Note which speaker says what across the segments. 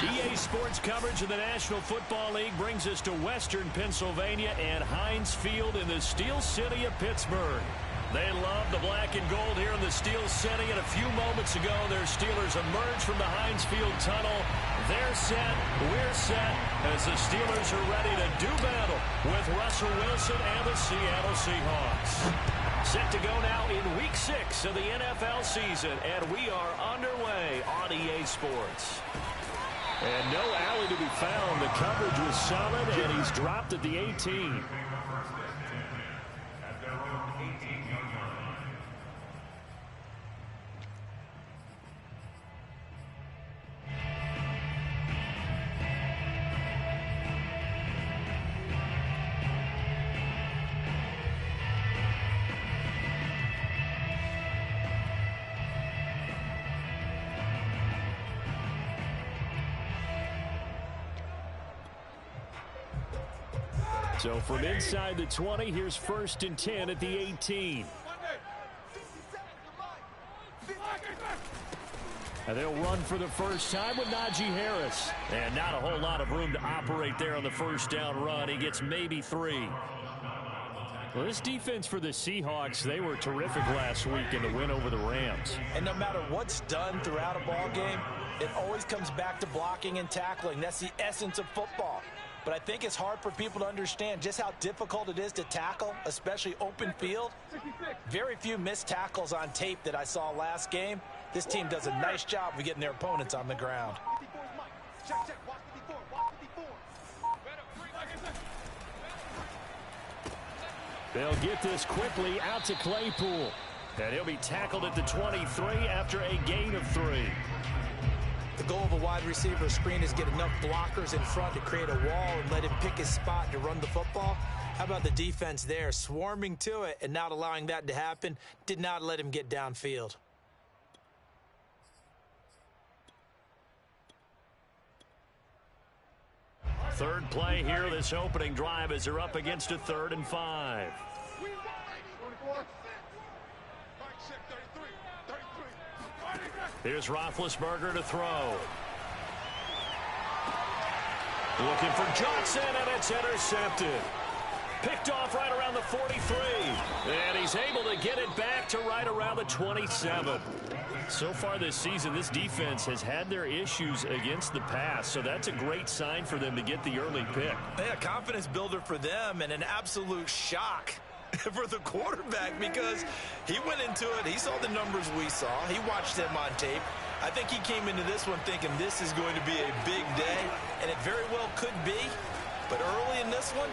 Speaker 1: EA Sports coverage of the National Football League brings us to Western Pennsylvania and Heinz Field in the Steel City of Pittsburgh. They love the black and gold here in the Steel City, and a few moments ago, their Steelers emerged from the Heinz Field tunnel. They're set, we're set, as the Steelers are ready to do battle with Russell Wilson and the Seattle Seahawks. Set to go now in Week 6 of the NFL season, and we are underway on EA Sports. And no alley to be found. The coverage was solid, and he's dropped at the 18. So from inside the 20, here's 1st and 10 at the 18. And they'll run for the first time with Najee Harris. And not a whole lot of room to operate there on the first down run. He gets maybe 3. Well, this defense for the Seahawks, they were terrific last week in the win over the Rams.
Speaker 2: And no matter what's done throughout a ball game, it always comes back to blocking and tackling. That's the essence of football. But I think it's hard for people to understand just how difficult it is to tackle, especially open field. Very few missed tackles on tape that I saw last game. This team does a nice job of getting their opponents on the ground.
Speaker 1: They'll get this quickly out to Claypool. And he'll be tackled at the 23 after a gain of 3.
Speaker 2: The goal of a wide receiver screen is get enough blockers in front to create a wall and let him pick his spot to run the football. How about the defense there, swarming to it and not allowing that to happen? Did not let him get downfield.
Speaker 1: Third play here, this opening drive, as they're up against a 3rd and 5. Here's Roethlisberger to throw. Looking for Johnson, and it's intercepted. Picked off right around the 43. And he's able to get it back to right around the 27. So far this season, this defense has had their issues against the pass, so that's a great sign for them to get the early pick.
Speaker 2: Yeah, confidence builder for them and an absolute shock for the quarterback because he went into it. He saw the numbers we saw. He watched them on tape. I think he came into this one thinking this is going to be a big day, and it very well could be. But early in this one,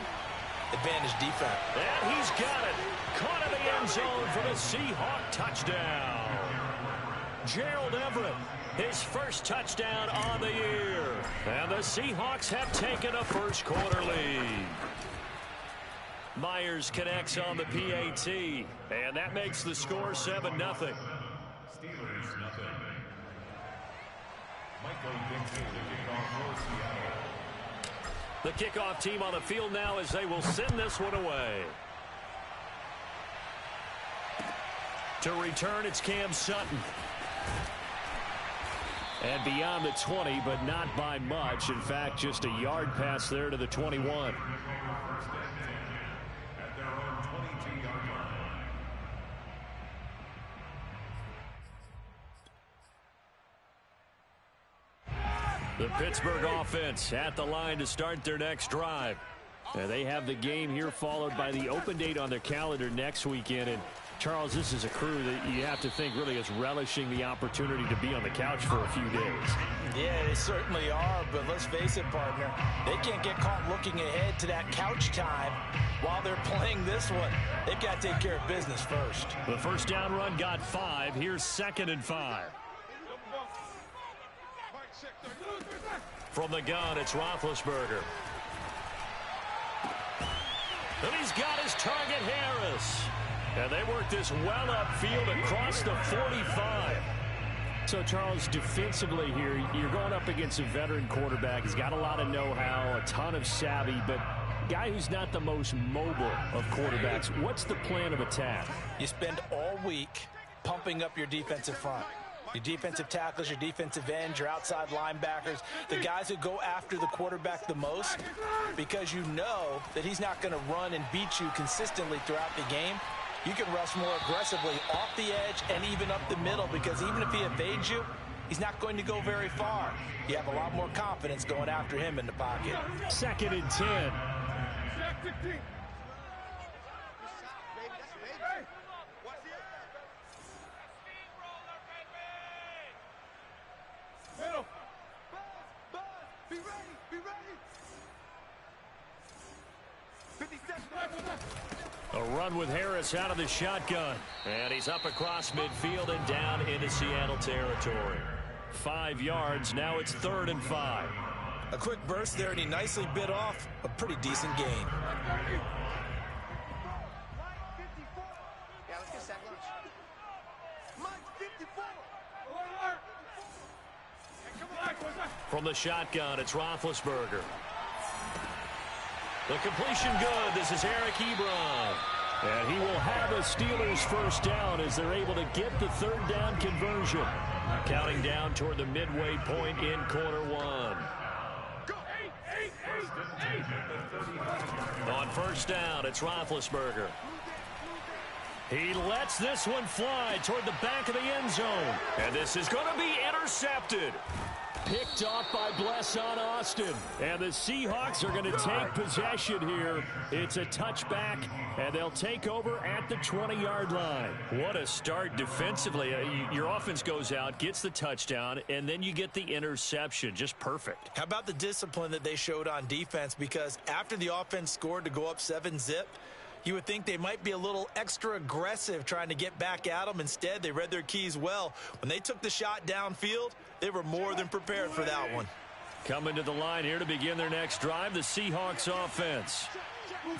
Speaker 2: advantage defense.
Speaker 1: And he's got it. Caught in the end zone for the Seahawk touchdown. Gerald Everett, his first touchdown on the year. And the Seahawks have taken a first quarter lead. Myers connects on the PAT, and that makes the score 7-0.
Speaker 3: Steelers nothing. Michael Vincent, the kickoff for Seattle.
Speaker 1: The kickoff team on the field now as they will send this one away. To return, it's Cam Sutton. And beyond the 20, but not by much. In fact, just a yard pass there to the 21. The Pittsburgh offense at the line to start their next drive. And they have the game here followed by the open date on their calendar next weekend. And Charles, this is a crew that you have to think really is relishing the opportunity to be on the couch for a few days.
Speaker 2: Yeah, they certainly are, but let's face it, partner. They can't get caught looking ahead to that couch time while they're playing this one. They've got to take care of business first.
Speaker 1: The first down run got 5. Here's 2nd and 5. From the gun, it's Roethlisberger. And he's got his target, Harris. And they work this well upfield across the 45. So, Charles, defensively here, you're going up against a veteran quarterback. He's got a lot of know-how, a ton of savvy, but guy who's not the most mobile of quarterbacks. What's the plan of attack?
Speaker 2: You spend all week pumping up your defensive front. Your defensive tackles, your defensive ends, your outside linebackers, the guys who go after the quarterback the most, because you know that he's not going to run and beat you consistently throughout the game. You can rush more aggressively off the edge and even up the middle, because even if he evades you, he's not going to go very far. You have a lot more confidence going after him in the pocket.
Speaker 1: 2nd and 10. A run with Harris out of the shotgun. And he's up across midfield and down into Seattle territory. 5 yards. Now it's 3rd and 5.
Speaker 2: A quick burst there, and he nicely bit off a pretty decent gain.
Speaker 1: From the shotgun, it's Roethlisberger. The completion good. This is Eric Ebron. And he will have a Steelers first down as they're able to get the 3rd down conversion. Counting down toward the midway point in quarter 1. On first down, it's Roethlisberger. He lets this one fly toward the back of the end zone. And this is going to be intercepted. Picked off by Blesson Austin. And the Seahawks are going to take possession here. It's a touchback, and they'll take over at the 20-yard line. What a start defensively. Your offense goes out, gets the touchdown, and then you get the interception. Just perfect.
Speaker 2: How about the discipline that they showed on defense? Because after the offense scored to go up 7-zip, you would think they might be a little extra aggressive trying to get back at them. Instead, they read their keys well. When they took the shot downfield, they were more than prepared for that one.
Speaker 1: Coming to the line here to begin their next drive, the Seahawks offense.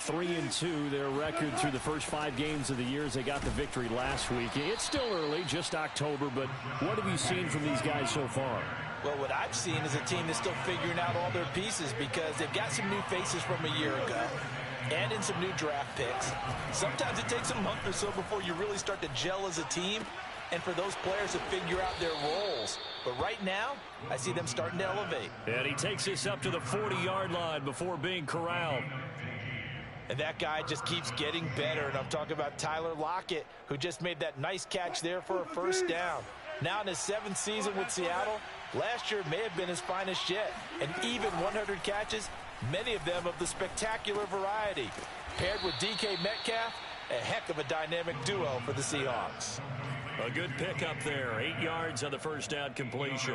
Speaker 1: 3-2, their record through the first 5 games of the year as they got the victory last week. It's still early, just October, but what have you seen from these guys so far?
Speaker 2: Well, what I've seen is a team that's still figuring out all their pieces, because they've got some new faces from a year ago and in some new draft picks. Sometimes it takes a month or so before you really start to gel as a team and for those players to figure out their roles. But right now, I see them starting to elevate.
Speaker 1: And he takes this up to the 40-yard line before being corralled.
Speaker 2: And that guy just keeps getting better. And I'm talking about Tyler Lockett, who just made that nice catch there for a first down. Now in his 7th season with Seattle, last year may have been his finest yet. And even 100 catches, many of them of the spectacular variety. Paired with DK Metcalf, a heck of a dynamic duo for the Seahawks.
Speaker 1: A good pickup there. 8 yards on the first down completion.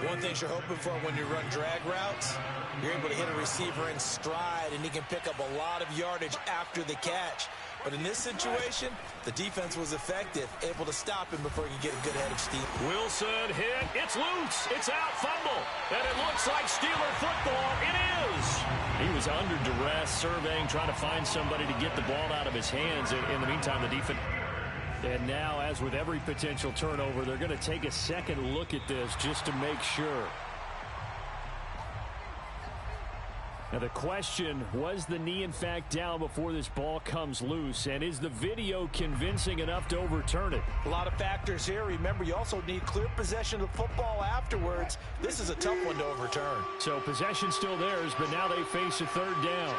Speaker 2: One thing you're hoping for when you run drag routes, you're able to hit a receiver in stride, and he can pick up a lot of yardage after the catch. But in this situation, the defense was effective, able to stop him before he could get a good head of steam.
Speaker 1: Wilson hit. It's loose. It's out. Fumble. And it looks like Steeler football. It is. He was under duress, surveying, trying to find somebody to get the ball out of his hands. In the meantime, the defense... And now, as with every potential turnover, they're going to take a second look at this just to make sure. Now the question, was the knee in fact down before this ball comes loose? And is the video convincing enough to overturn it?
Speaker 2: A lot of factors here. Remember, you also need clear possession of the football afterwards. This is a tough one to overturn.
Speaker 1: So possession still theirs, but now they face a 3rd down.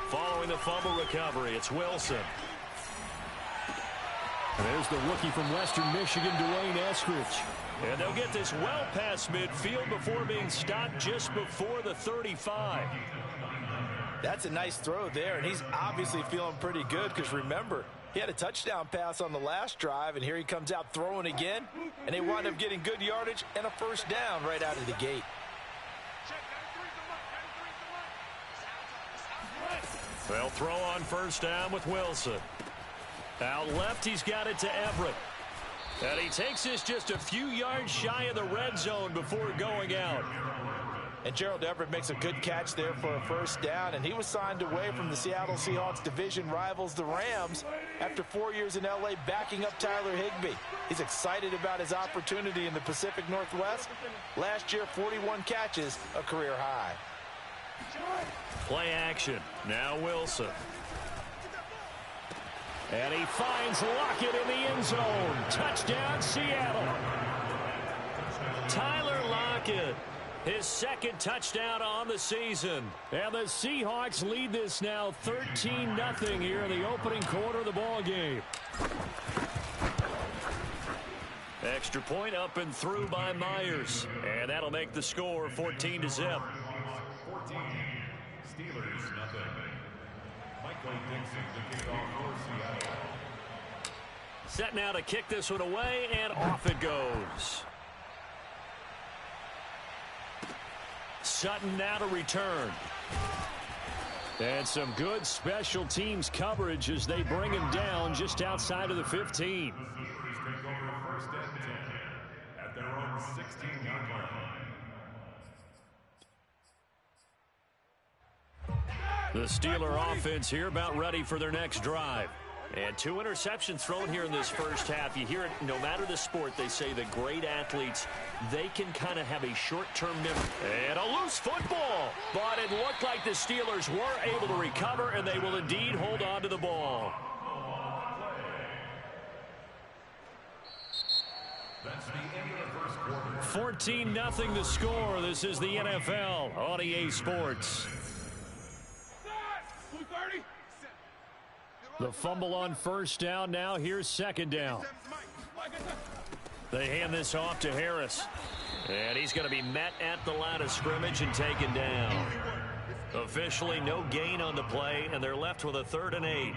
Speaker 1: Following the fumble recovery, it's Wilson. And there's the rookie from Western Michigan, Dwayne Eskridge. And they'll get this well past midfield before being stopped just before the 35.
Speaker 2: That's a nice throw there, and he's obviously feeling pretty good because, remember, he had a touchdown pass on the last drive, and here he comes out throwing again, and they wind up getting good yardage and a first down right out of the gate.
Speaker 1: They'll throw on first down with Wilson. Out left, he's got it to Everett. And he takes this just a few yards shy of the red zone before going out.
Speaker 2: And Gerald Everett makes a good catch there for a first down, and he was signed away from the Seattle Seahawks division rivals, the Rams, after 4 years in L.A. backing up Tyler Higbee. He's excited about his opportunity in the Pacific Northwest. Last year, 41 catches, a career high.
Speaker 1: Play action. Now Wilson. And he finds Lockett in the end zone. Touchdown, Seattle. Tyler Lockett, his second touchdown on the season. And the Seahawks lead this now 13-0 here in the opening quarter of the ball game. Extra point up and through by Myers. And that'll make the score 14-0.
Speaker 3: 14, Steelers, nothing. Michael Dixon, the kickoff for Seattle.
Speaker 1: Set now to kick this one away, and off it goes. Sutton now to return. And some good special teams coverage as they bring him down just outside of the 15.
Speaker 3: The Steelers take over first and 10 at their own 16-yard line.
Speaker 1: The Steeler offense here about ready for their next drive. And 2 interceptions thrown here in this first half. You hear it, no matter the sport, they say that great athletes, they can kind of have a short-term memory. And a loose football. But it looked like the Steelers were able to recover, and they will indeed hold on to the ball.
Speaker 3: That's the end of the first quarter.
Speaker 1: 14-0 the score. This is the NFL on EA Sports. The fumble on first down. Now here's second down. They hand this off to Harris. And he's going to be met at the line of scrimmage and taken down. Officially no gain on the play, and they're left with a 3rd and 8.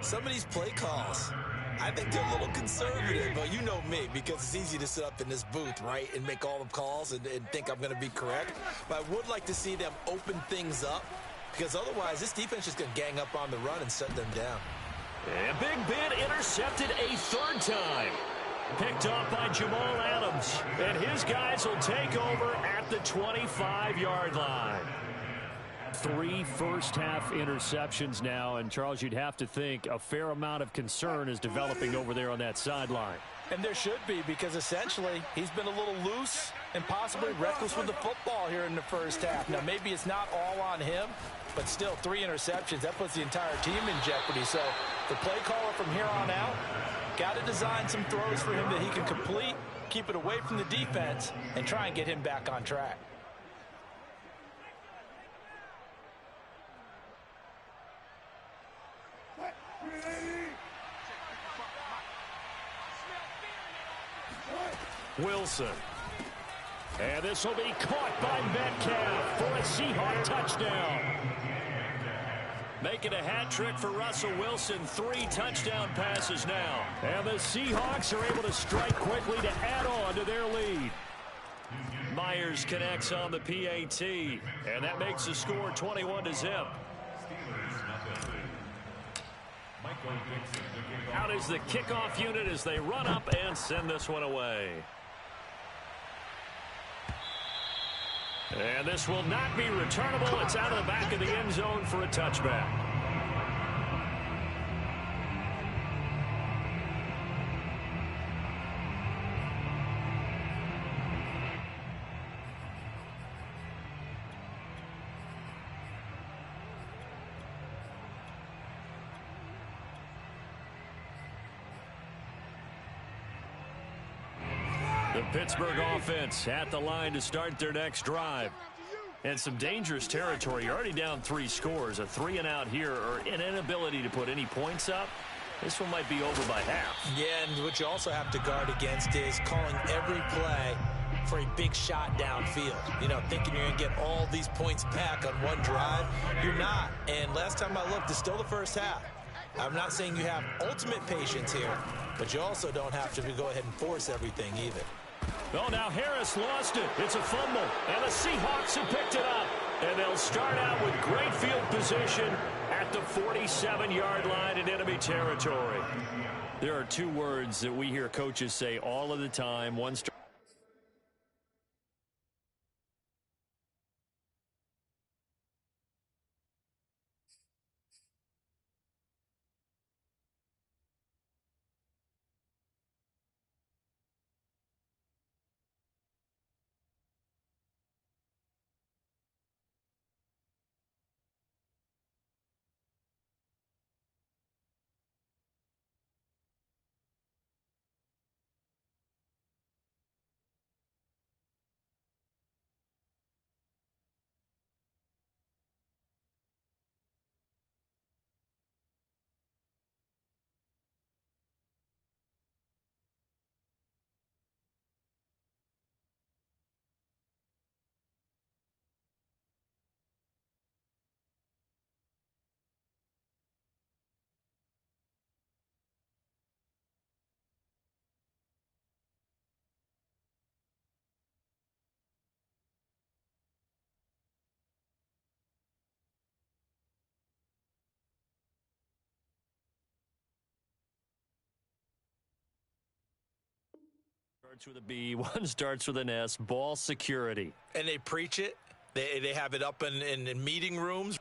Speaker 2: Some of these play calls, I think they're a little conservative, but you know me, because it's easy to sit up in this booth, right, and make all the calls and think I'm going to be correct. But I would like to see them open things up, because otherwise this defense is going to gang up on the run and shut them down.
Speaker 1: And Big Ben intercepted a 3rd time. Picked off by Jamal Adams. And his guys will take over at the 25-yard line. 3 first-half interceptions now. And, Charles, you'd have to think a fair amount of concern is developing over there on that sideline.
Speaker 2: And there should be, because essentially he's been a little loose and possibly reckless with the football here in the first half. Now, maybe it's not all on him, but still 3 interceptions. That puts the entire team in jeopardy. So the play caller from here on out got to design some throws for him that he can complete, keep it away from the defense, and try and get him back on track.
Speaker 1: Wilson. And this will be caught by Metcalf for a Seahawk touchdown. Making a hat trick for Russell Wilson. 3 touchdown passes now. And the Seahawks are able to strike quickly to add on to their lead. Myers connects on the PAT. And that makes the score 21-0. Out is the kickoff unit as they run up and send this one away. And this will not be returnable. It's out of the back of the end zone for a touchback. The Pittsburgh offense at the line to start their next drive. And some dangerous territory. You're already down 3 scores. A 3-and-out here, or an inability to put any points up. This one might be over by half.
Speaker 2: Yeah, and what you also have to guard against is calling every play for a big shot downfield. You know, thinking you're going to get all these points back on one drive. You're not. And last time I looked, it's still the first half. I'm not saying you have ultimate patience here, but you also don't have to go ahead and force everything either.
Speaker 1: Oh, now Harris lost it. It's a fumble. And the Seahawks have picked it up. And they'll start out with great field position at the 47-yard line in enemy territory. There are 2 words that we hear coaches say all of the time. One's Starts with a B, one starts with an S, ball security.
Speaker 2: And they preach it. They have it up in meeting rooms.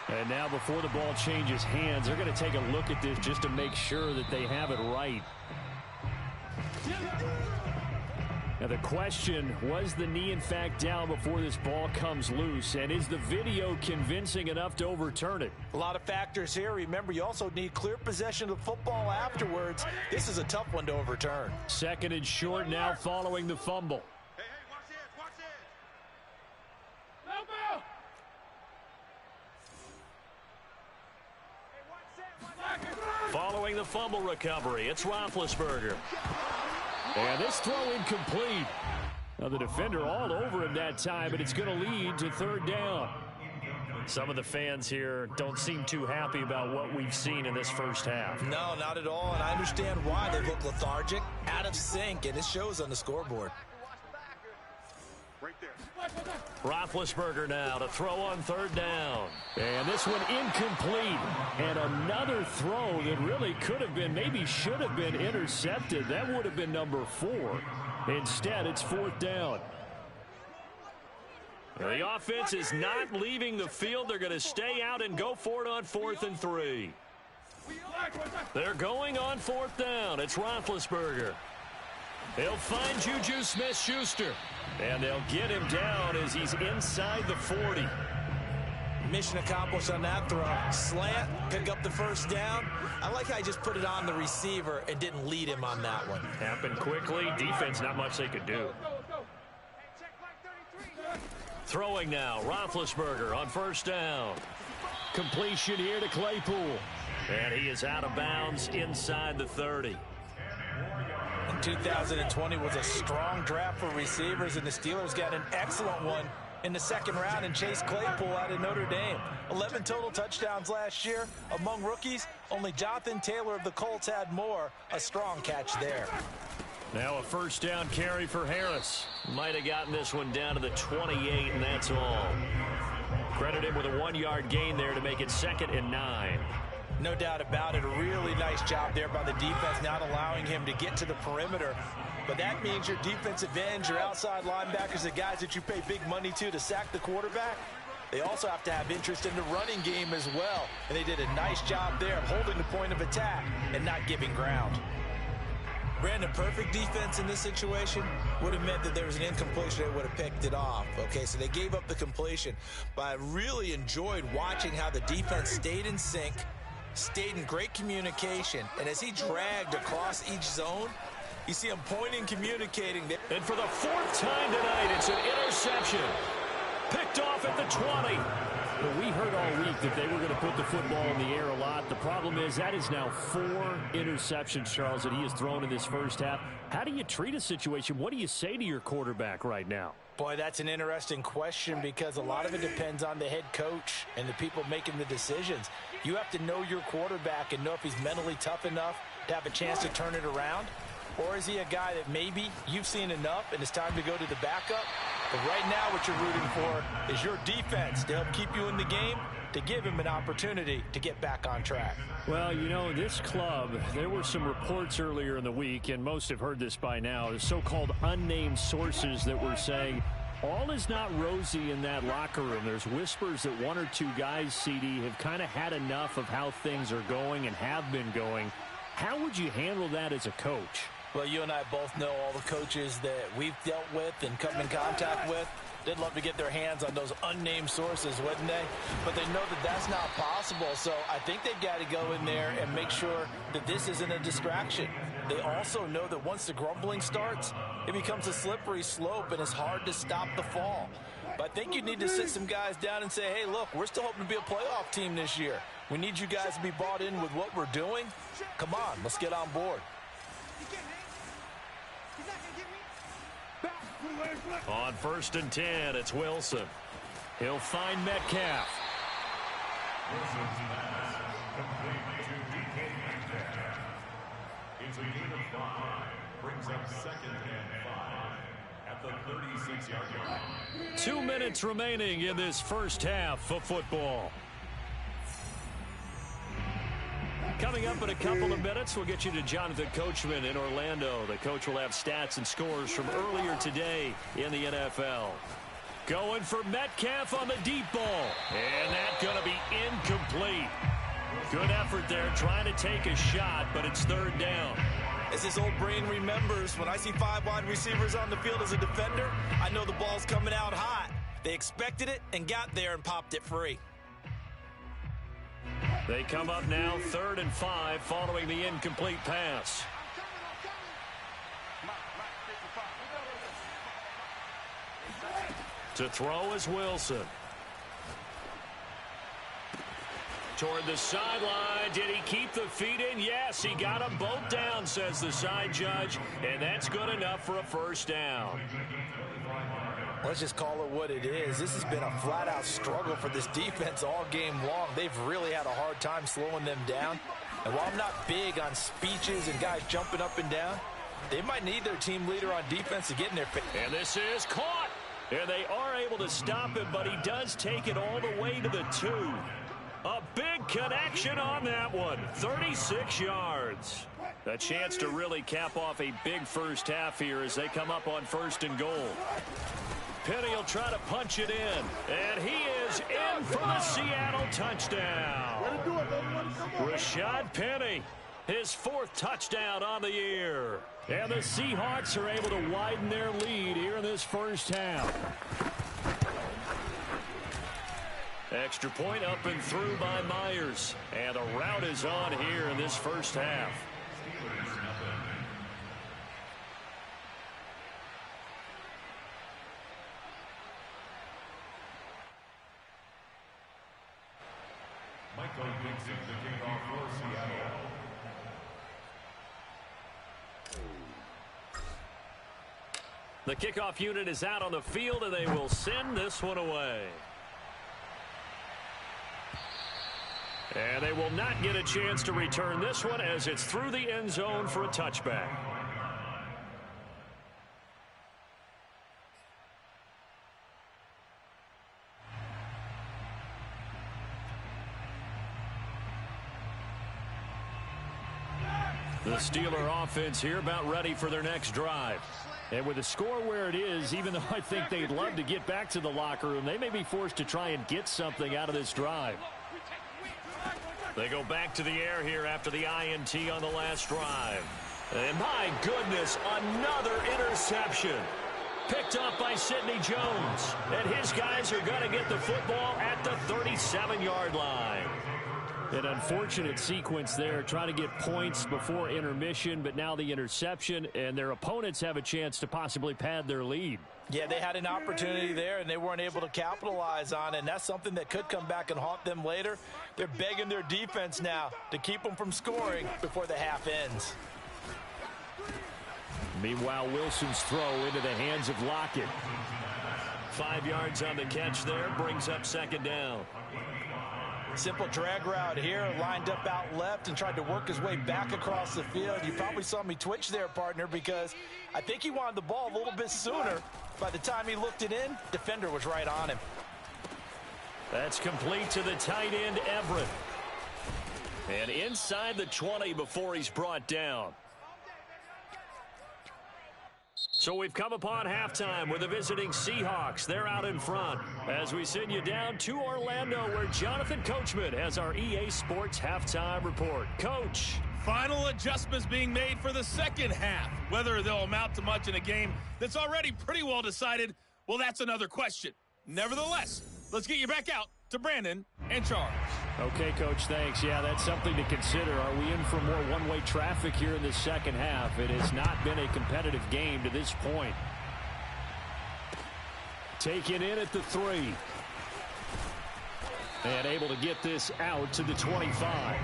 Speaker 1: And now before the ball changes hands, they're going to take a look at this just to make sure that they have it right. Now the question, was the knee in fact down before this ball comes loose? And is the video convincing enough to overturn it?
Speaker 2: A lot of factors here. Remember, you also need clear possession of the football afterwards. This is a tough one to overturn.
Speaker 1: Second and short now following the fumble.
Speaker 4: Hey, watch this, watch this.
Speaker 1: Following the fumble recovery, it's Roethlisberger. And this throw incomplete. Now the defender all over him that time, but it's going to lead to third down. Some of the fans here don't seem too happy about what we've seen in this first half.
Speaker 2: No, not at all, and I understand why. They look lethargic, out of sync, and it shows on the scoreboard.
Speaker 4: Right there.
Speaker 1: Roethlisberger now to throw on third down. And this one incomplete. And another throw that really could have been, maybe should have been intercepted. That would have been number 4. Instead, it's fourth down. The offense is not leaving the field. They're going to stay out and go for it on 4th and 3. They're going on 4th down. It's Roethlisberger. They'll find Juju Smith-Schuster. And they'll get him down as he's inside the 40.
Speaker 2: Mission accomplished on that throw. Slant, pick up the first down. I like how he just put it on the receiver and didn't lead him on that one.
Speaker 1: Happened quickly. Defense, not much they could do. Throwing now, Roethlisberger on first down. Completion here to Claypool. And he is out of bounds inside the 30.
Speaker 2: 2020 was a strong draft for receivers, and the Steelers got an excellent one in the second round in Chase Claypool out of Notre Dame. 11 total touchdowns last year. Among rookies, only Jonathan Taylor of the Colts had more. A strong catch there.
Speaker 1: Now a first down carry for Harris. Might have gotten this one down to the 28, and that's all. Credit him with a 1-yard gain there to make it 2nd and 9.
Speaker 2: No doubt about it. A really nice job there by the defense, not allowing him to get to the perimeter. But that means your defensive ends, your outside linebackers, the guys that you pay big money to sack the quarterback, they also have to have interest in the running game as well. And they did a nice job there of holding the point of attack and not giving ground. Brandon, perfect defense in this situation would have meant that there was an incompletion. They would have picked it off. Okay, so they gave up the completion. But I really enjoyed watching how the defense stayed in sync, stayed in great communication, and as he dragged across each zone, you see him pointing, communicating.
Speaker 1: And for the 4th time tonight, it's an interception. Picked off at the 20. But we heard all week that they were going to put the football in the air a lot. The problem is that is now 4 interceptions, Charles, that he has thrown in this first half. How do you treat a situation? What do you say to your quarterback right now?
Speaker 2: Boy, that's an interesting question because a lot of it depends on the head coach and the people making the decisions. You have to know your quarterback and know if he's mentally tough enough to have a chance to turn it around. Or is he a guy that maybe you've seen enough and it's time to go to the backup? But right now what you're rooting for is your defense to help keep you in the game, to give him an opportunity to get back on track.
Speaker 1: Well, you know, this club, there were some reports earlier in the week, and most have heard this by now, the so-called unnamed sources that were saying all is not rosy in that locker room. There's whispers that 1 or 2 guys, CD, have kind of had enough of how things are going and have been going. How would you handle that as a coach?
Speaker 2: Well, you and I both know all the coaches that we've dealt with and come in contact with. They'd love to get their hands on those unnamed sources, wouldn't they? But they know that that's not possible. So I think they've got to go in there and make sure that this isn't a distraction. They also know that once the grumbling starts, it becomes a slippery slope and it's hard to stop the fall. But I think you need to sit some guys down and say, hey, look, we're still hoping to be a playoff team this year. We need you guys to be bought in with what we're doing. Come on, let's get on board.
Speaker 1: On 1st and 10, it's Wilson. He'll find Metcalf.
Speaker 3: Wilson's pass complete to DK Metcalf. It's a gain of 5. Brings up 2nd and 5 at the 36-yard line.
Speaker 1: 2 minutes remaining in this first half of football. Coming up in a couple of minutes, we'll get you to Jonathan Coachman in Orlando. The coach will have stats and scores from earlier today in the NFL. Going for Metcalf on the deep ball. And that's going to be incomplete. Good effort there trying to take a shot, but it's third down.
Speaker 2: As his old brain remembers, when I see 5 wide receivers on the field as a defender, I know the ball's coming out hot. They expected it and got there and popped it free.
Speaker 1: They come up now 3rd and 5 following the incomplete pass. To throw is Wilson. Toward the sideline. Did he keep the feet in? Yes, he got them both down, says the side judge. And that's good enough for a first down.
Speaker 2: Let's just call it what it is. This has been a flat-out struggle for this defense all game long. They've really had a hard time slowing them down. And while I'm not big on speeches and guys jumping up and down, they might need their team leader on defense to get in their face.
Speaker 1: And this is caught. And they are able to stop him, but he does take it all the way to the 2. A big connection on that one. 36 yards. A chance to really cap off a big first half here as they come up on 1st and goal. Penny will try to punch it in. And he is in for the Seattle touchdown. Rashad Penny, his 4th touchdown on the year. And the Seahawks are able to widen their lead here in this first half. Extra point up and through by Myers. And the route is on here in this first half.
Speaker 3: Michael Dixon, the kickoff for Seattle.
Speaker 1: The kickoff unit is out on the field, and they will send this one away. And they will not get a chance to return this one as it's through the end zone for a touchback. The Steeler offense here about ready for their next drive. And with the score where it is, even though I think they'd love to get back to the locker room, they may be forced to try and get something out of this drive. They go back to the air here after the INT on the last drive. And my goodness, another interception. Picked up by Sidney Jones. And his guys are going to get the football at the 37-yard line. An unfortunate sequence there, trying to get points before intermission, but now the interception, and their opponents have a chance to possibly pad their lead.
Speaker 2: Yeah, they had an opportunity there, and they weren't able to capitalize on it, and that's something that could come back and haunt them later. They're begging their defense now to keep them from scoring before the half ends.
Speaker 1: Meanwhile, Wilson's throw into the hands of Lockett. 5 yards on the catch there, brings up 2nd down.
Speaker 2: Simple drag route here, lined up out left and tried to work his way back across the field. You probably saw me twitch there, partner, because I think he wanted the ball a little bit sooner. By the time he looked it in, defender was right on him.
Speaker 1: That's complete to the tight end, Everett. And inside the 20 before he's brought down. So we've come upon halftime with the visiting Seahawks. They're out in front as we send you down to Orlando where Jonathan Coachman has our EA Sports halftime report. Coach.
Speaker 5: Final adjustments being made for the second half. Whether they'll amount to much in a game that's already pretty well decided, well, that's another question. Nevertheless, let's get you back out to Brandon and Charles.
Speaker 1: Okay, Coach, thanks. Yeah, that's something to consider. Are we in for more one-way traffic here in the second half? It has not been a competitive game to this point. Taken in at the 3. And able to get this out to the 25.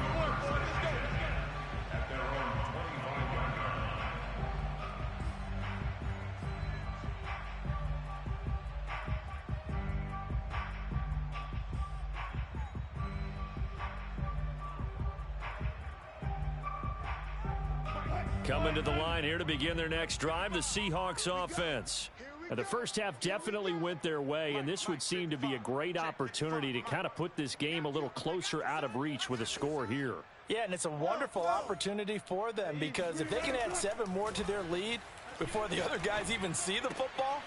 Speaker 1: Coming to the line here to begin their next drive, the Seahawks offense. And the first half definitely went their way, and this would seem to be a great opportunity to kind of put this game a little closer out of reach with a score here.
Speaker 2: Yeah, and it's a wonderful opportunity for them because if they can add 7 more to their lead before the other guys even see the football,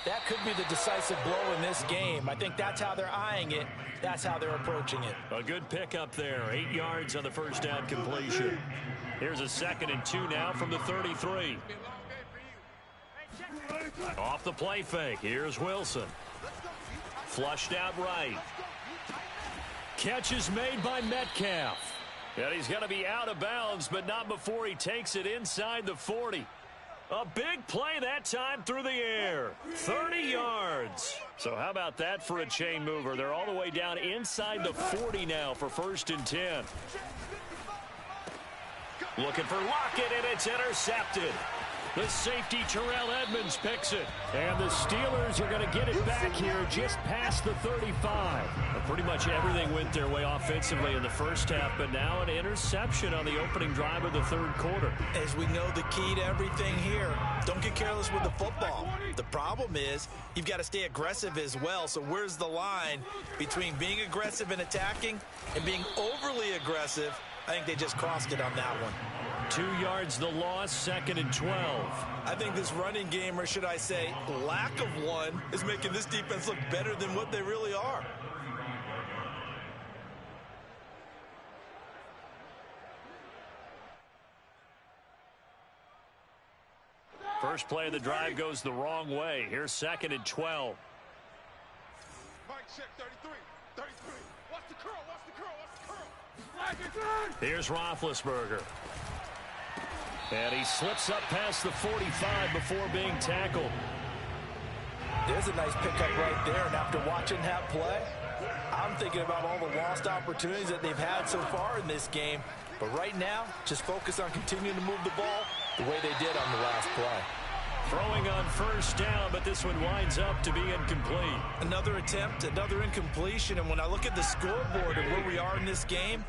Speaker 2: that could be the decisive blow in this game. I think that's how they're eyeing it. That's how they're approaching it.
Speaker 1: A good pickup there. 8 yards on the first down completion. Here's a 2nd and 2 now from the 33. Off the play fake. Here's Wilson. Flushed out right. Catch is made by Metcalf. And he's going to be out of bounds, but not before he takes it inside the 40. A big play that time through the air. 30 yards. So how about that for a chain mover? They're all the way down inside the 40 now for 1st and 10. Looking for Lockett, and it's intercepted. The safety, Terrell Edmonds, picks it. And the Steelers are going to get it back here just past the 35. Pretty much everything went their way offensively in the first half, but now an interception on the opening drive of the 3rd quarter.
Speaker 2: As we know, the key to everything here, don't get careless with the football. The problem is you've got to stay aggressive as well. So where's the line between being aggressive and attacking and being overly aggressive? I think they just crossed it on that one.
Speaker 1: 2 yards the loss, 2nd and 12.
Speaker 2: I think this running game, or should I say lack of one, is making this defense look better than what they really are.
Speaker 1: First play of the drive goes the wrong way. Here's 2nd and 12.
Speaker 4: Mike check 33. 33. Watch the curl. Watch the curl. Watch the curl.
Speaker 1: Here's Roethlisberger. And he slips up past the 45 before being tackled.
Speaker 2: There's a nice pickup right there, and after watching that play, I'm thinking about all the lost opportunities that they've had so far in this game. But right now, just focus on continuing to move the ball the way they did on the last play.
Speaker 1: Throwing on 1st down, but this one winds up to be incomplete.
Speaker 2: Another attempt, another incompletion, and when I look at the scoreboard and where we are in this game,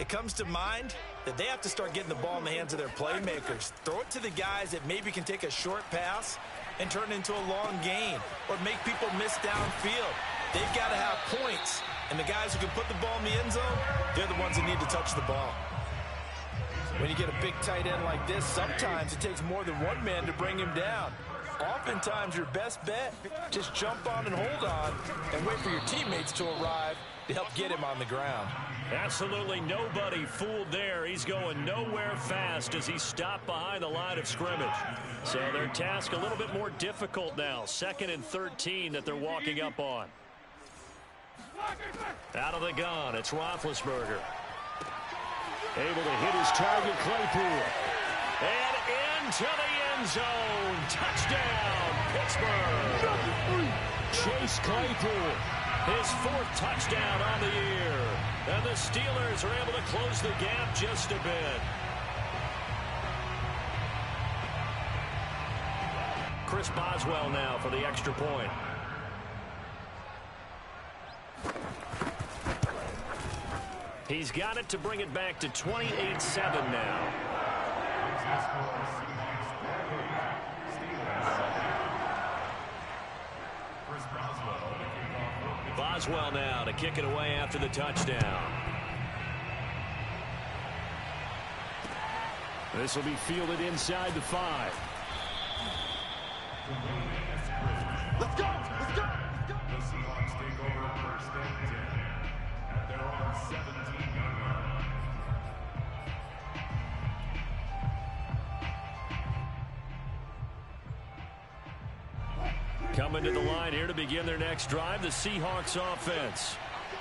Speaker 2: it comes to mind that they have to start getting the ball in the hands of their playmakers. Throw it to the guys that maybe can take a short pass and turn it into a long gain or make people miss downfield. They've got to have points, and the guys who can put the ball in the end zone, they're the ones that need to touch the ball. When you get a big tight end like this, sometimes it takes more than one man to bring him down. Oftentimes, your best bet, just jump on and hold on and wait for your teammates to arrive to help get him on the ground.
Speaker 1: Absolutely nobody fooled there. He's going nowhere fast as he stopped behind the line of scrimmage. So their task a little bit more difficult now. 2nd and 13 that they're walking up on. Out of the gun, it's Roethlisberger. Able to hit his target, Claypool. And into the end zone. Touchdown, Pittsburgh. Chase Claypool, his 4th touchdown on the year. And the Steelers are able to close the gap just a bit. Chris Boswell now for the extra point. He's got it to bring it back to 28-7 now. Boswell now to kick it away after the touchdown. This will be fielded inside the 5.
Speaker 4: Let's go. Let's go.
Speaker 3: The Seahawks take over 1st and 10 at their own 17-yard line.
Speaker 1: Coming to the line here to begin their next drive, the Seahawks offense.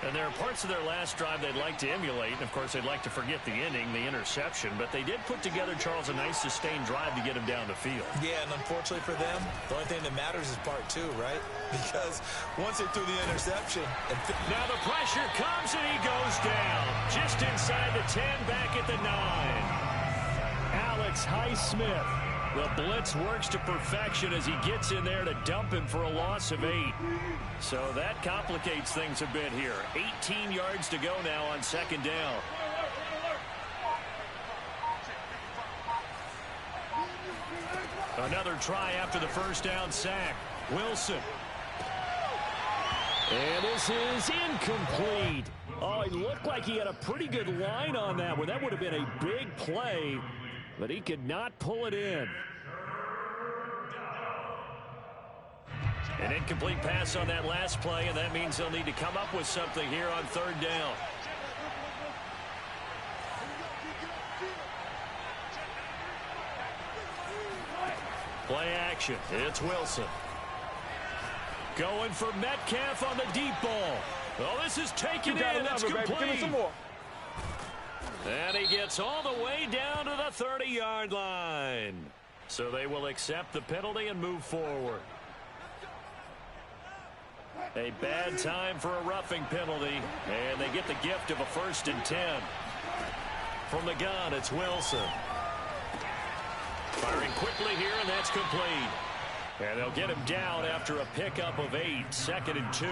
Speaker 1: And there are parts of their last drive they'd like to emulate. And, of course, they'd like to forget the ending, the interception. But they did put together, Charles, a nice sustained drive to get him down the field.
Speaker 2: Yeah, and unfortunately for them, the only thing that matters is part 2, right? Because once they threw the interception.
Speaker 1: Now the pressure comes, and he goes down. Just inside the 10, back at the 9. Alex Highsmith. The blitz works to perfection as he gets in there to dump him for a loss of 8. So that complicates things a bit here. 18 yards to go now on 2nd down. Another try after the 1st down sack. Wilson. And this is incomplete. Oh, it looked like he had a pretty good line on that one. That would have been a big play, but he could not pull it in. An incomplete pass on that last play, and that means they'll need to come up with something here on third down. Play action. It's Wilson. Going for Metcalf on the deep ball. Oh, this is taken in. It's complete. And he gets all the way down to the 30-yard line. So they will accept the penalty and move forward. A bad time for a roughing penalty, and they get the gift of a 1st and 10. From the gun, it's Wilson. Firing quickly here, and that's complete. And they'll get him down after a pickup of 8, 2nd and 2.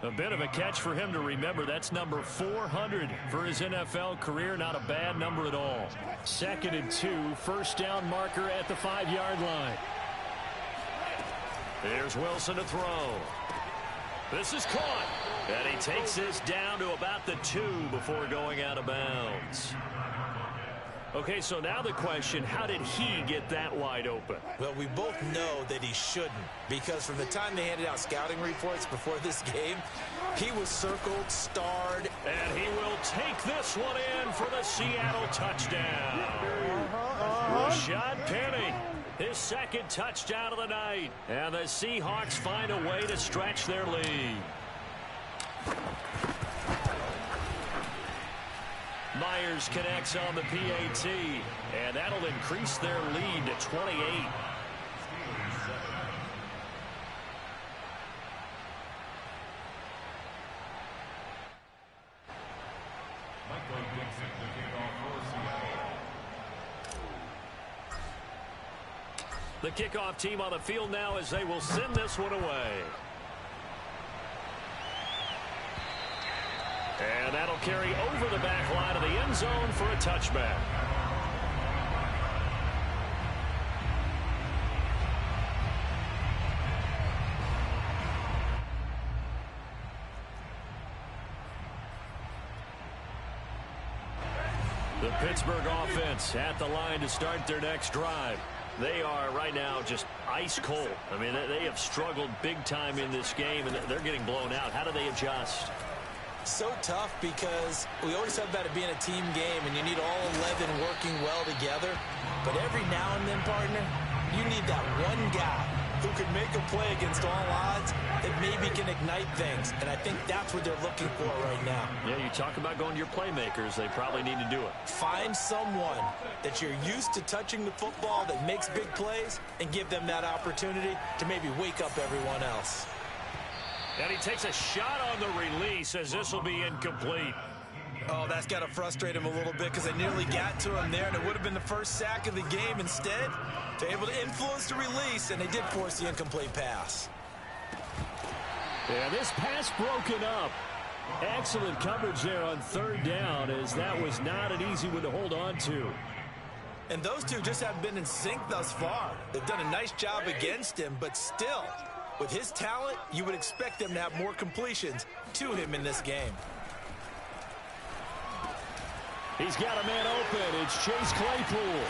Speaker 1: A bit of a catch for him to remember. That's number 400 for his NFL career. Not a bad number at all. 2nd and 2, 1st down marker at the 5-yard line. Here's Wilson to throw. This is caught. And he takes this down to about the 2 before going out of bounds. Okay, so now the question, how did he get that wide open?
Speaker 2: Well, we both know that he shouldn't, because from the time they handed out scouting reports before this game, he was circled, starred.
Speaker 1: And he will take this one in for the Seattle touchdown. Rashad Penny, his 2nd touchdown of the night. And the Seahawks find a way to stretch their lead. Myers connects on the PAT, and that'll increase their lead to 28. The kickoff team on the field now as they will send this one away. And that'll carry over the back line of the end zone for a touchback. The Pittsburgh offense at the line to start their next drive. They are right now just ice cold. I mean, they have struggled big time in this game, and they're getting blown out. How do they adjust?
Speaker 2: So tough, because we always talk about it being a team game and you need all 11 working well together. But every now and then, partner, you need that one guy who can make a play against all odds that maybe can ignite things. And I think that's what they're looking for right now.
Speaker 1: Yeah, you talk about going to your playmakers. They probably need to do it.
Speaker 2: Find someone that you're used to touching the football that makes big plays and give them that opportunity to maybe wake up everyone else.
Speaker 1: And he takes a shot on the release as this will be incomplete.
Speaker 2: Oh, that's got to frustrate him a little bit, because they nearly got to him there, and it would have been the first sack of the game. Instead, they're able to influence the release, and they did force the incomplete pass.
Speaker 1: Yeah, this pass broken up. Excellent coverage there on 3rd down, as that was not an easy one to hold on to.
Speaker 2: And those two just haven't been in sync thus far. They've done a nice job against him, but still, with his talent, you would expect them to have more completions to him in this game.
Speaker 1: He's got a man open. It's Chase Claypool.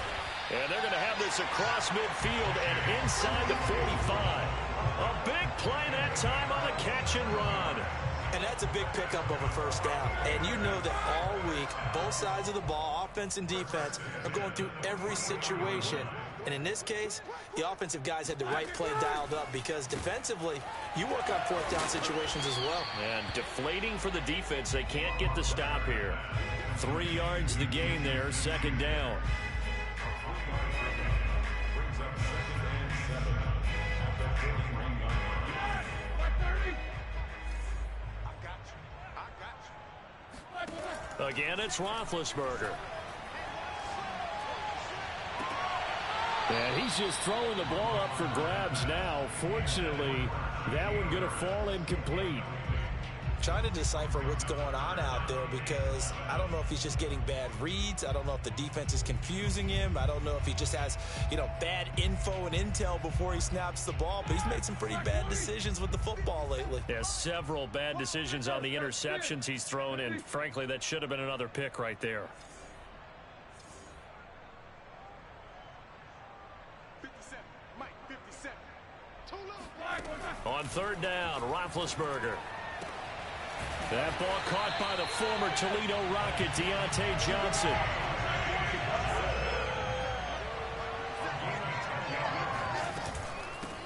Speaker 1: And they're going to have this across midfield and inside the 45. A big play that time on the catch and run.
Speaker 2: And that's a big pickup of a 1st down. And you know that all week, both sides of the ball, offense and defense, are going through every situation. And in this case, the offensive guys had the right play dialed up, because defensively, you work on 4th down situations as well.
Speaker 1: And deflating for the defense. They can't get the stop here. 3 yards the gain there, 2nd down. Again, it's Roethlisberger. And he's just throwing the ball up for grabs now. Fortunately, that one going to fall incomplete.
Speaker 2: trying to decipher what's going on out there because I don't know if he's just getting bad reads. I don't know if the defense is confusing him. I don't know if he just has, bad info and intel before he snaps the ball. But he's made some pretty bad decisions with the football lately.
Speaker 1: Yeah, several bad decisions on the interceptions he's thrown in. Frankly, that should have been another pick right there.
Speaker 4: 57, Mike, 57. Too little.
Speaker 1: On third down, Roethlisberger. That ball caught by the former Toledo Rocket, Deontay Johnson.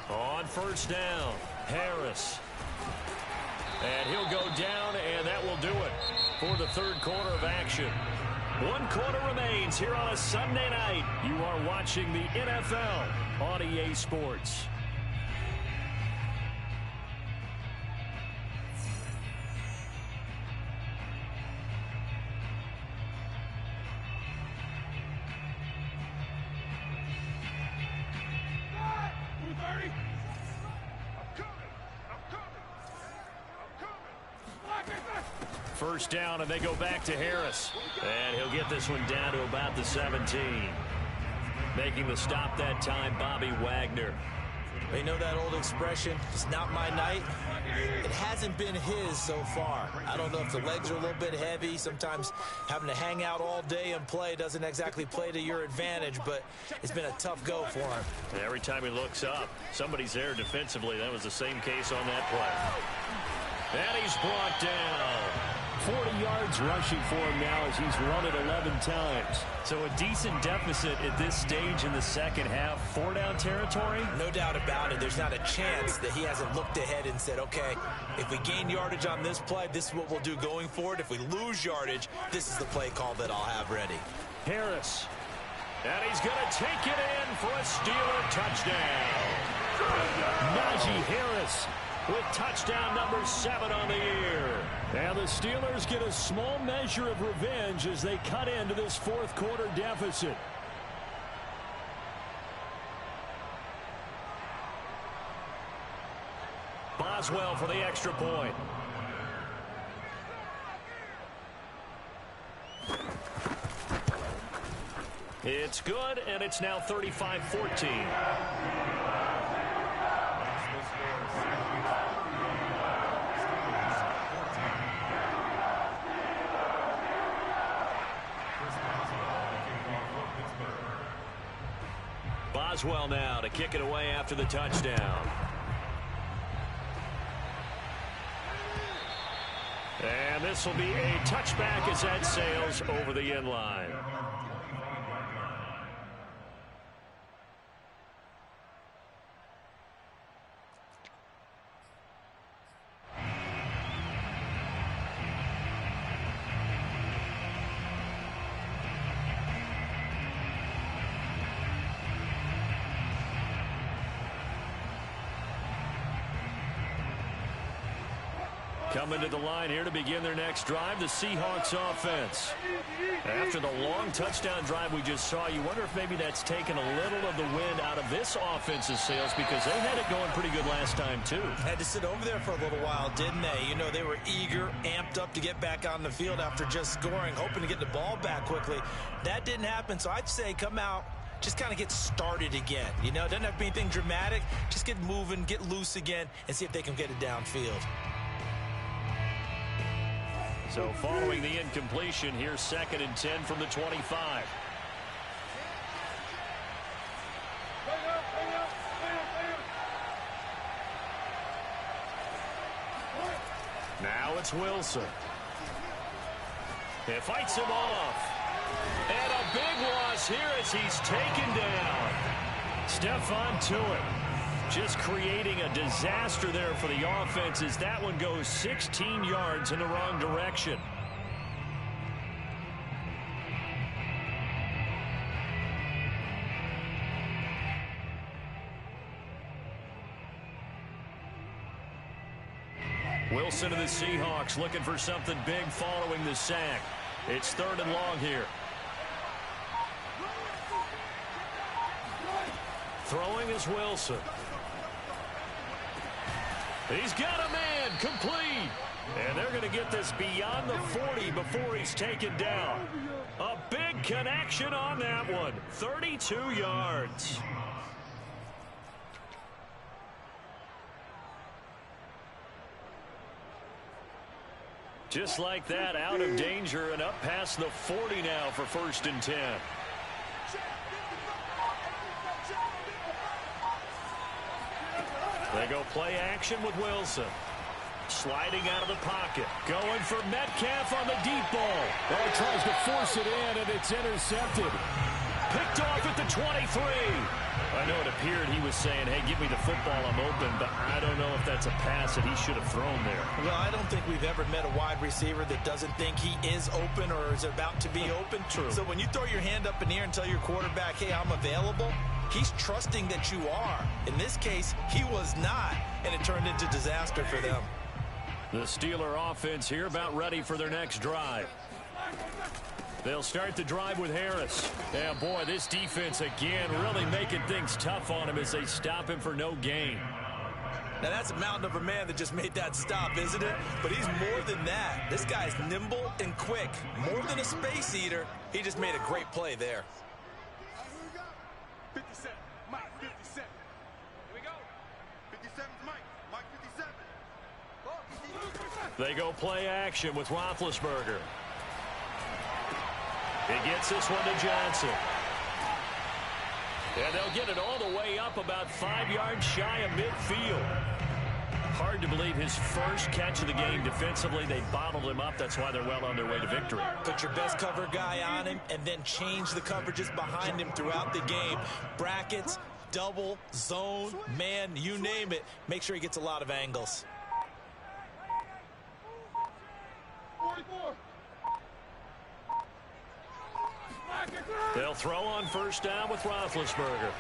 Speaker 1: On first down, Harris. And he'll go down, and that will do it for the third quarter of action. 1 quarter remains here on a Sunday night. You are watching the NFL on EA Sports. First down, and they go back to Harris. And he'll get this one down to about the 17. Making the stop that time, Bobby Wagner.
Speaker 2: They know that old expression, it's not my night. It hasn't been his so far. I don't know if the legs are a little bit heavy. Sometimes having to hang out all day and play doesn't exactly play to your advantage, but it's been a tough go for him.
Speaker 1: And every time he looks up, somebody's there defensively. That was the same case on that play. And he's brought down. 40 yards rushing for him now as he's run it 11 times. So a decent deficit at this stage in the second half. 4-down territory?
Speaker 2: No doubt about it. There's not a chance that he hasn't looked ahead and said, okay, if we gain yardage on this play, this is what we'll do going forward. If we lose yardage, this is the play call that I'll have ready.
Speaker 1: Harris. And he's going to take it in for a Steeler touchdown. Najee Harris with touchdown number 7 on the year. And the Steelers get a small measure of revenge as they cut into this fourth quarter deficit. Boswell for the extra point. It's good, and it's now 35-14. Boswell now to kick it away after the touchdown. And this will be a touchback as that sails over the end line. Coming to the line here to begin their next drive, the Seahawks offense. After the long touchdown drive we just saw, you wonder if maybe that's taken a little of the wind out of this offense's sails because they had it going pretty good last time too.
Speaker 2: Had to sit over there for a little while, didn't they? You know, they were eager, amped up to get back on the field after just scoring, hoping to get the ball back quickly. That didn't happen, so I'd say come out, just kind of get started again. You know, it doesn't have to be anything dramatic. Just get moving, get loose again, and see if they can get it downfield.
Speaker 1: So following the incompletion, here's 2nd and 10 from the 25. Now it's Wilson. It fights him off. And a big loss here as he's taken down. Stephon Tuitt just creating a disaster there for the offense as that one goes 16 yards in the wrong direction. Wilson and the Seahawks looking for something big following the sack. It's 3rd and long here. Throwing is Wilson. He's got a man complete. And they're going to get this beyond the 40 before he's taken down. A big connection on that one. 32 yards. Just like that, out of danger and up past the 40 now for 1st and 10. They go play action with Wilson. Sliding out of the pocket. Going for Metcalf on the deep ball.
Speaker 6: Well, he tries to force it in, and it's intercepted.
Speaker 1: Picked off at the 23. I know it appeared he was saying, hey, give me the football, I'm open, but I don't know if that's a pass that he should have thrown there.
Speaker 2: Well, I don't think we've ever met a wide receiver that doesn't think he is open or is about to be open.
Speaker 1: True.
Speaker 2: So when you throw your hand up in the air and tell your quarterback, hey, I'm available, he's trusting that you are. In this case, he was not, and it turned into disaster for them.
Speaker 1: The Steeler offense here about ready for their next drive. They'll start the drive with Harris. Yeah, boy, this defense again really making things tough on him as they stop him for no gain.
Speaker 2: Now, that's a mountain of a man that just made that stop, isn't it? But he's more than that. This guy's nimble and quick. More than a space eater. He just made a great play there.
Speaker 4: 57, Mike, 57. Here we go. 57's Mike. Mike 57.
Speaker 1: They go play action with Roethlisberger. He gets this one to Johnson. And they'll get it all the way up about 5 yards shy of midfield. Hard to believe his first catch of the game defensively. They bottled him up. That's why they're well on their way to victory.
Speaker 2: Put your best cover guy on him and then change the coverages behind him throughout the game. Brackets, double, zone, man, you name it. Make sure he gets a lot of angles.
Speaker 4: 44.
Speaker 1: They'll throw on first down with Roethlisberger.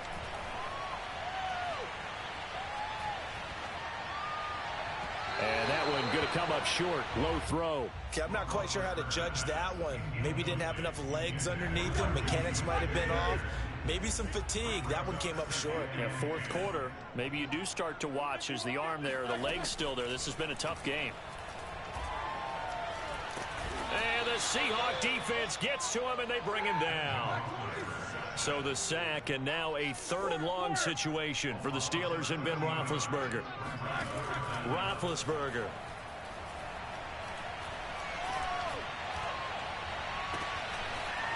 Speaker 1: And that one going to come up short. Low throw.
Speaker 2: Okay, I'm not quite sure how to judge that one. Maybe he didn't have enough legs underneath him. Mechanics might have been off. Maybe some fatigue. That one came up short.
Speaker 1: Yeah, fourth quarter. Maybe you do start to watch as the arm there, the leg's still there. This has been a tough game. And the Seahawk defense gets to him, and they bring him down. So the sack, and now a 3rd and long situation for the Steelers and Ben Roethlisberger. Roethlisberger.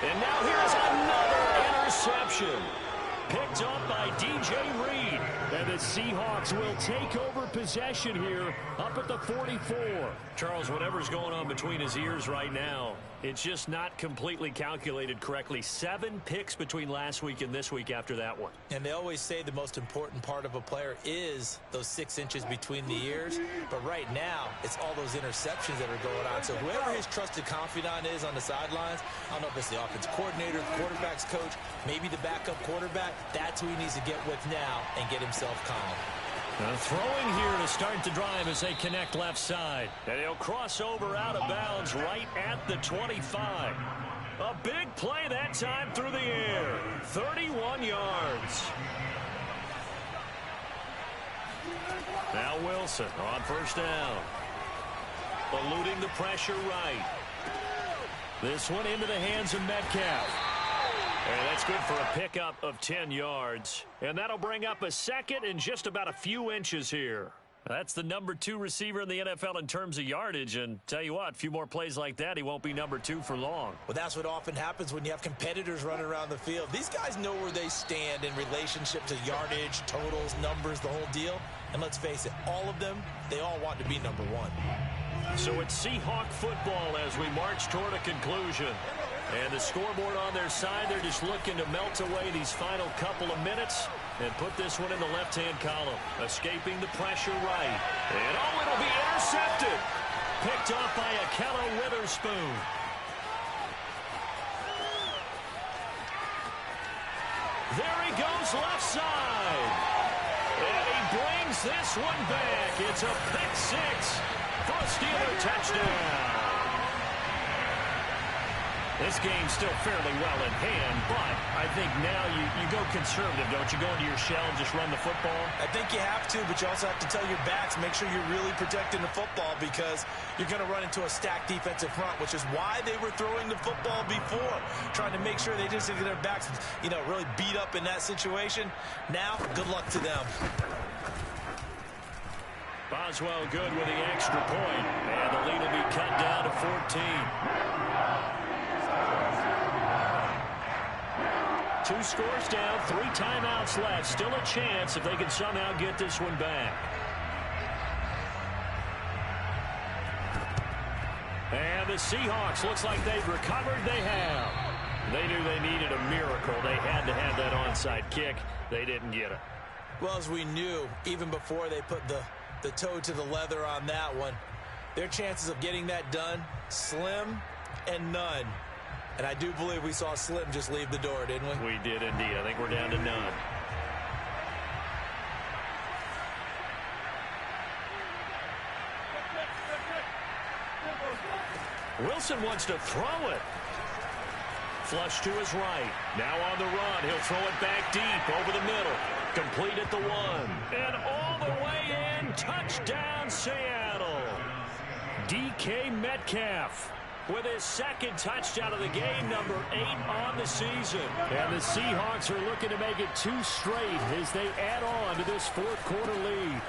Speaker 1: And now here's another interception. Picked up by DJ Reed. And the Seahawks will take over possession here up at the 44. Charles, whatever's going on between his ears right now, it's just not completely calculated correctly. 7 picks between last week and this week after that one.
Speaker 2: And they always say the most important part of a player is those 6 inches between the ears. But right now, it's all those interceptions that are going on. So whoever his trusted confidant is on the sidelines, I don't know if it's the offense coordinator, the quarterback's coach, maybe the backup quarterback, that's who he needs to get with now and get himself calm.
Speaker 1: Throwing here to start the drive as they connect left side. And he'll cross over out of bounds right at the 25. A big play that time through the air. 31 yards. Now Wilson on first down. Eluding the pressure right. This one into the hands of Metcalf. And that's good for a pickup of 10 yards. And that'll bring up a 2nd and just about a few inches here. That's the number 2 receiver in the NFL in terms of yardage. And tell you what, a few more plays like that, he won't be number 2 for long.
Speaker 2: Well, that's what often happens when you have competitors running around the field. These guys know where they stand in relationship to yardage, totals, numbers, the whole deal. And let's face it, all of them, they all want to be number 1.
Speaker 1: So it's Seahawk football as we march toward a conclusion. And the scoreboard on their side, they're just looking to melt away these final couple of minutes and put this one in the left-hand column. Escaping the pressure right. And oh, it'll be intercepted. Picked off by Ahkello Witherspoon. There he goes left side. And he brings this one back. It's a pick 6 for a Steeler touchdown. This game's still fairly well in hand, but I think now you go conservative, don't you? Go into your shell and just run the football?
Speaker 2: I think you have to, but you also have to tell your backs, make sure you're really protecting the football because you're going to run into a stacked defensive front, which is why they were throwing the football before, trying to make sure they just get their backs, really beat up in that situation. Now, good luck to them.
Speaker 1: Boswell good with the extra point, and the lead will be cut down to 14. 2 scores down, 3 timeouts left. Still a chance if they can somehow get this one back. And the Seahawks looks like they've recovered. They have. They knew they needed a miracle. They had to have that onside kick. They didn't get it.
Speaker 2: Well, as we knew, even before they put the toe to the leather on that one, their chances of getting that done, slim and none. And I do believe we saw Slim just leave the door, didn't we?
Speaker 1: We did indeed. I think we're down to none. Wilson wants to throw it. Flush to his right. Now on the run. He'll throw it back deep over the middle. Complete at the 1. And all the way in. Touchdown, Seattle. DK Metcalf with his 2nd touchdown of the game, number 8 on the season. And the Seahawks are looking to make it 2 straight as they add on to this 4th quarter lead.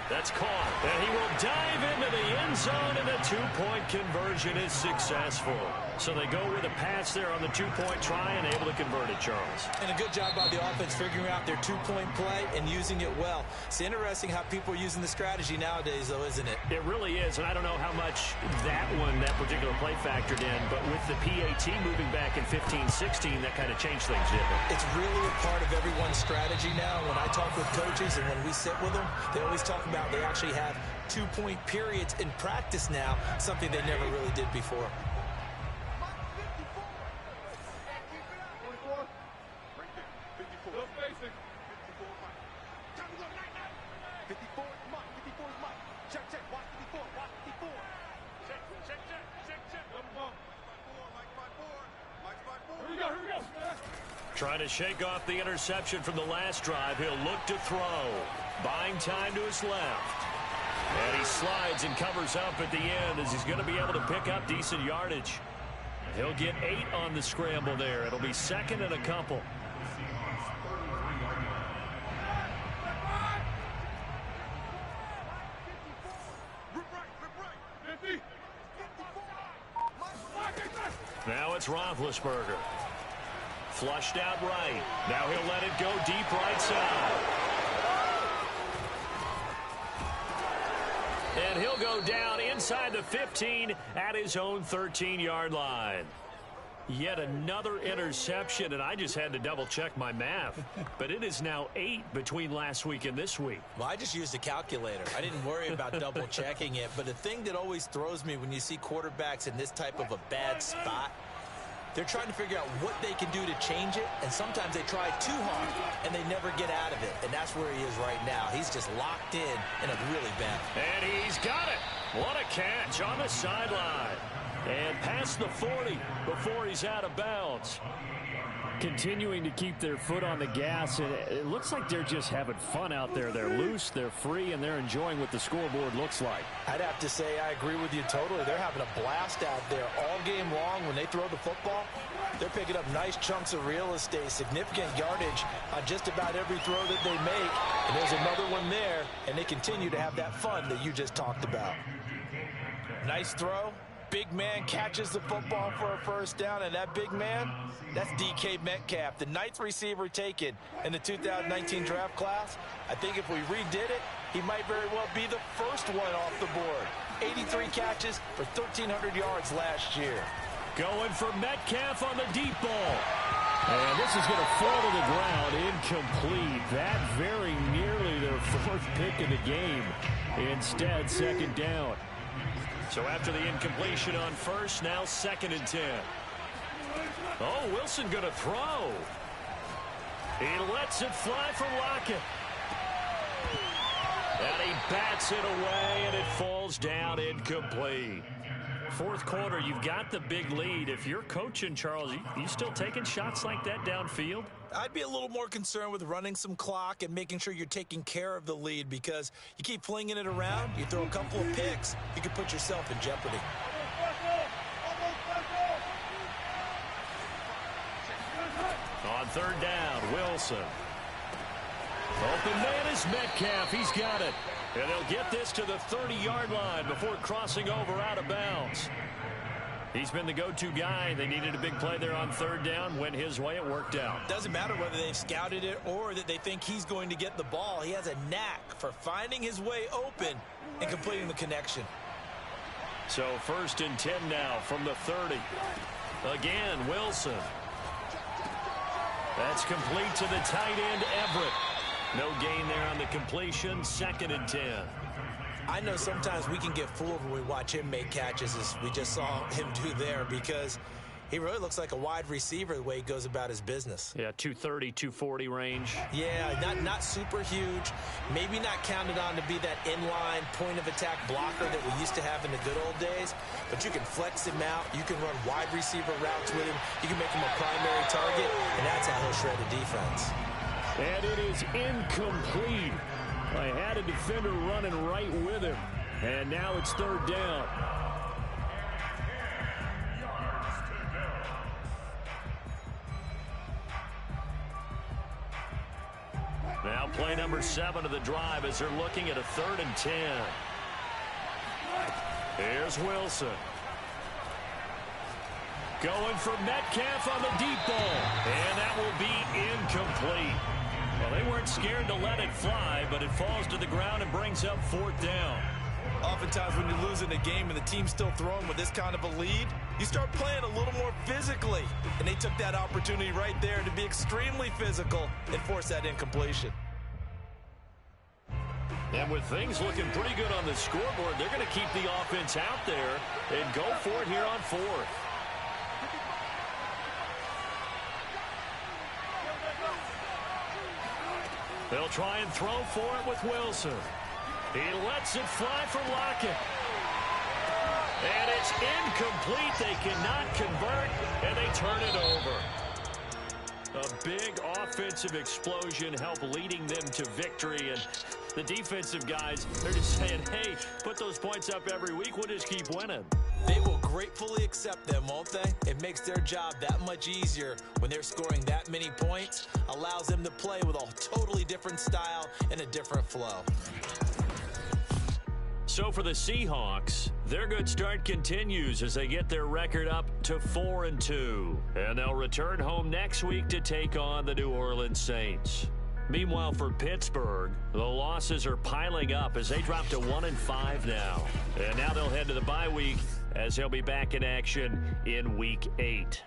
Speaker 1: That's caught. And he will dive into the end zone, and the 2-point conversion is successful. So they go with a pass there on the 2-point try and able to convert it, Charles.
Speaker 2: And a good job by the offense figuring out their 2-point play and using it well. It's interesting how people are using the strategy nowadays, though, isn't it?
Speaker 1: It really is, and I don't know how much that particular play factored in, but with the PAT moving back in 15-16, that kind of changed things, didn't it?
Speaker 2: It's really a part of everyone's strategy now. When I talk with coaches and when we sit with them, they always talk about they actually have 2-point periods in practice now, something they never really did before.
Speaker 1: Trying to shake off the interception from the last drive. He'll look to throw. Buying time to his left. And he slides and covers up at the end as he's going to be able to pick up decent yardage. He'll get 8 on the scramble there. It'll be 2nd and a couple. Now it's Roethlisberger. Flushed out right. Now he'll let it go deep right side. And he'll go down inside the 15 at his own 13-yard line. Yet another interception, and I just had to double-check my math. But it is now 8 between last week and this week.
Speaker 2: Well, I just used a calculator. I didn't worry about double-checking it. But the thing that always throws me when you see quarterbacks in this type of a bad spot, they're trying to figure out what they can do to change it, and sometimes they try too hard, and they never get out of it. And that's where he is right now. He's just locked in a really bad.
Speaker 1: And he's got it. What a catch on the sideline. And past the 40 before he's out of bounds.
Speaker 6: Continuing to keep their foot on the gas, and it looks like they're just having fun out there. They're loose, they're free, and they're enjoying what the scoreboard looks like.
Speaker 2: I'd have to say I agree with you totally. They're having a blast out there all game long. When they throw the football, they're picking up nice chunks of real estate, significant yardage on just about every throw that they make. And there's another one there, and they continue to have that fun that you just talked about. Nice throw. Big man catches the football for a first down, and that big man, that's DK Metcalf, the 9th receiver taken in the 2019 draft class. I think if we redid it, he might very well be the first one off the board. 83 catches for 1,300 yards last year.
Speaker 1: Going for Metcalf on the deep ball.
Speaker 6: And this is going to fall to the ground, incomplete. That very nearly their 4th pick of the game. Instead, 2nd down.
Speaker 1: So after the incompletion on first, now 2nd and 10. Oh, Wilson going to throw. He lets it fly for Lockett. And he bats it away, and it falls down incomplete. Fourth quarter, you've got the big lead. If you're coaching, Charles, you still taking shots like that downfield?
Speaker 2: I'd be a little more concerned with running some clock and making sure you're taking care of the lead, because you keep flinging it around, you throw a couple of picks, you could put yourself in jeopardy.
Speaker 1: On third down, Wilson. Open man is Metcalf. He's got it. And they'll get this to the 30-yard line before crossing over out of bounds. He's been the go-to guy. They needed a big play there on third down. Went his way. It worked out.
Speaker 2: Doesn't matter whether they've scouted it or that they think he's going to get the ball. He has a knack for finding his way open and completing the connection.
Speaker 1: So 1st and 10 now from the 30. Again, Wilson. That's complete to the tight end, Everett. No gain there on the completion. 2nd and 10.
Speaker 2: I know sometimes we can get fooled when we watch him make catches, as we just saw him do there, because he really looks like a wide receiver the way he goes about his business.
Speaker 1: Yeah, 230, 240 range.
Speaker 2: Yeah, not super huge. Maybe not counted on to be that inline point-of-attack blocker that we used to have in the good old days, but you can flex him out. You can run wide receiver routes with him. You can make him a primary target, and that's how he'll shred a defense.
Speaker 6: And it is incomplete. I had a defender running right with him. And now it's third down.
Speaker 1: Now play number 7 of the drive as they're looking at a 3rd and 10. Here's Wilson. Going for Metcalf on the deep ball. And that will be incomplete. Well, they weren't scared to let it fly, but it falls to the ground and brings up 4th down.
Speaker 2: Oftentimes when you lose in a game and the team's still throwing with this kind of a lead, you start playing a little more physically. And they took that opportunity right there to be extremely physical and force that incompletion.
Speaker 1: And with things looking pretty good on the scoreboard, they're going to keep the offense out there and go for it here on 4th. They'll try and throw for it with Wilson. He lets it fly for Lockett. And it's incomplete. They cannot convert, and they turn it over. A big offensive explosion helped leading them to victory. And the defensive guys, they're just saying, hey, put those points up every week. We'll just keep winning.
Speaker 2: They will gratefully accept them, won't they? It makes their job that much easier when they're scoring that many points. Allows them to play with a totally different style and a different flow.
Speaker 1: So for the Seahawks, their good start continues as they get their record up to 4-2. And they'll return home next week to take on the New Orleans Saints. Meanwhile, for Pittsburgh, the losses are piling up as they drop to 1-5 now. And now they'll head to the bye week as they'll be back in action in Week 8.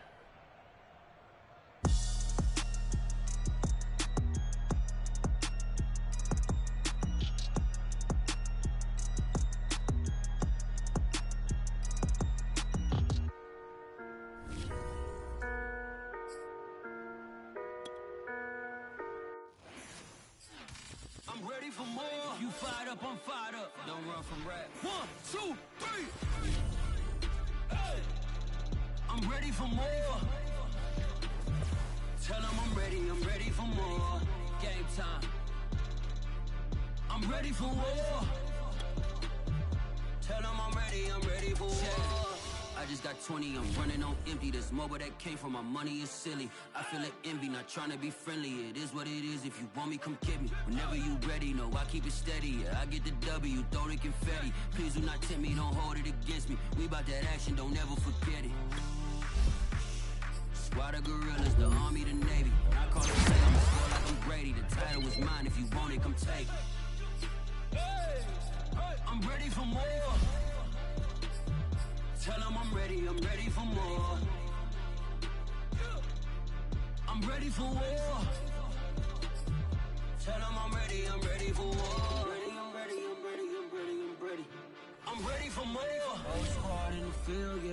Speaker 7: I'm ready for more. You fired up, I'm fired up. Don't run from rap. 1, 2, 3. Hey. I'm ready for more. Tell them I'm ready for more. Game time. I'm ready for war. Tell them I'm ready for war. I just got 20, I'm running on empty. This mobile that came from my money is silly. I feel like envy, not trying to be friendly. It is what it is, if you want me, come get me. Whenever you ready, no, I keep it steady. Yeah, I get the W, throw the confetti. Please do not tempt me, don't hold it against me. We about that action, don't ever forget it. Squad of gorillas, the army, the navy. When I call it say, I'ma score like I'm Brady. The title is mine, if you want it, come take it. I'm ready for more. Tell them I'm ready for more. I'm ready for war. Tell them I'm ready for war. I'm ready. I'm ready for more. Whole squad in the field, yeah.